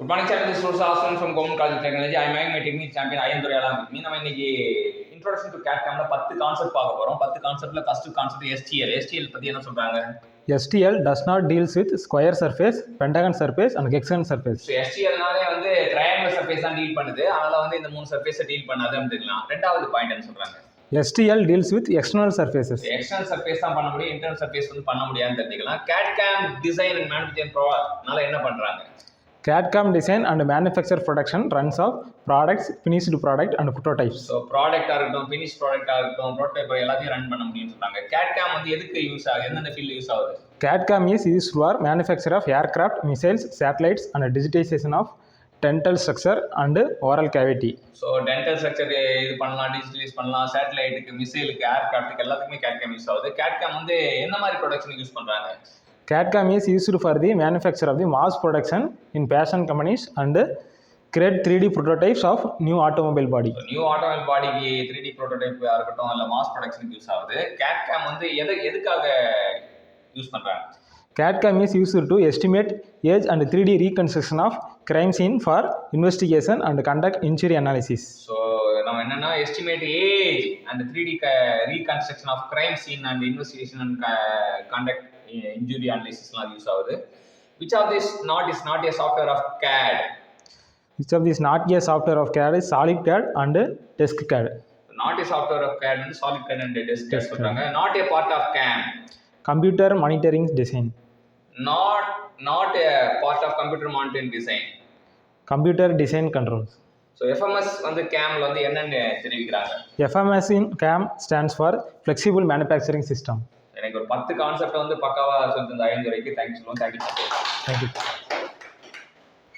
Good morning, sir. This is Sursa Aslan from Government College of Technology. I am my technique champion Ayanthuri Alam. நம்ம இன்னைக்கு introduction to CAD CAMல 10 concept பார்க்க போறோம். 10 கான்செப்ட்ல first concept STL. STL பத்தி என்ன சொல்றாங்க? STL does not deals with square surface, pentagon surface and hexagon surface. So STL நாலே வந்து triangle surface தான் டீல் பண்ணுது. அதனால வந்து இந்த மூணு சர்ஃபேஸை டீல் பண்ணாது அப்படிங்கலாம். ரெண்டாவது பாயிண்ட் என்ன சொல்றாங்க? STL deals with external surfaces. External surface தான் பண்ண முடியும், internal surface வந்து பண்ண முடியாதுன்னு தெரிஞ்சுக்கலாம். CAD CAM design and manufacturing னால என்ன பண்றாங்க? CAD CAM design and manufacture production runs of products, finished product and prototypes. So product இருக்கட்டும், finished product இருக்கட்டும், prototype எல்லாத்தையும் ரன் பண்ண முடியும்னு சொல்றாங்க. CAD CAM வந்து எதுக்கு யூஸ் ஆகுது? எந்தெந்த ஃபீல்ட் யூஸ் ஆகுது? CAD CAM is used for manufacture of aircraft, missiles, satellites and digitization of dental structure and oral cavity. So dental structure இது பண்ணலாம், digitalize பண்ணலாம், சேட்டலைட்டுக்கு, மிசைலுக்கு, ஏர்கிராஃப்ட்டுக்கு எல்லாத்துக்குமே CAD CAM யூஸ் ஆகுது. CAD CAM வந்து என்ன மாதிரி ப்ரொடக்ஷனுக்கு யூஸ் பண்றாங்க? CAD CAM is used for the manufacture of the mass production in fashion companies and create 3D prototypes of new automobile body. New automobile பாடிக்கு 3D prototype இருக்கட்டும் இல்ல mass ப்ரொடக்ஷனுக்கு use ஆகுது. CAD CAM வந்து எதுக்காக use பண்றாங்க? CAD CAM is used to estimate age and 3D reconstruction of crime scene for investigation and conduct injury analysis. So நம்ம என்னன்னா estimate age and 3D reconstruction of crime scene and investigation and conduct injury analysis லாம் use ஆகுது. Which of this is not a software of CAD? Which of these not a software of CAD is SolidCAD and DeskCAD. Not a software of CAD and SolidCAD and DeskCAD சொல்றாங்க. Not a part of CAM. Computer monitoring design. Not a part of computer monitoring design. Computer design controls. So FMS வந்து CAMல வந்து என்னன்னு தெரிவிக்கிறாங்க? FMS in CAM stands for Flexible Manufacturing System. எனக்கு ஒரு 10 concept வந்து பக்காவா சொல்லி தந்த ஐந்துரைக்கு தேங்க்ஸ் சொல்லுவோம். தேங்க்யூ.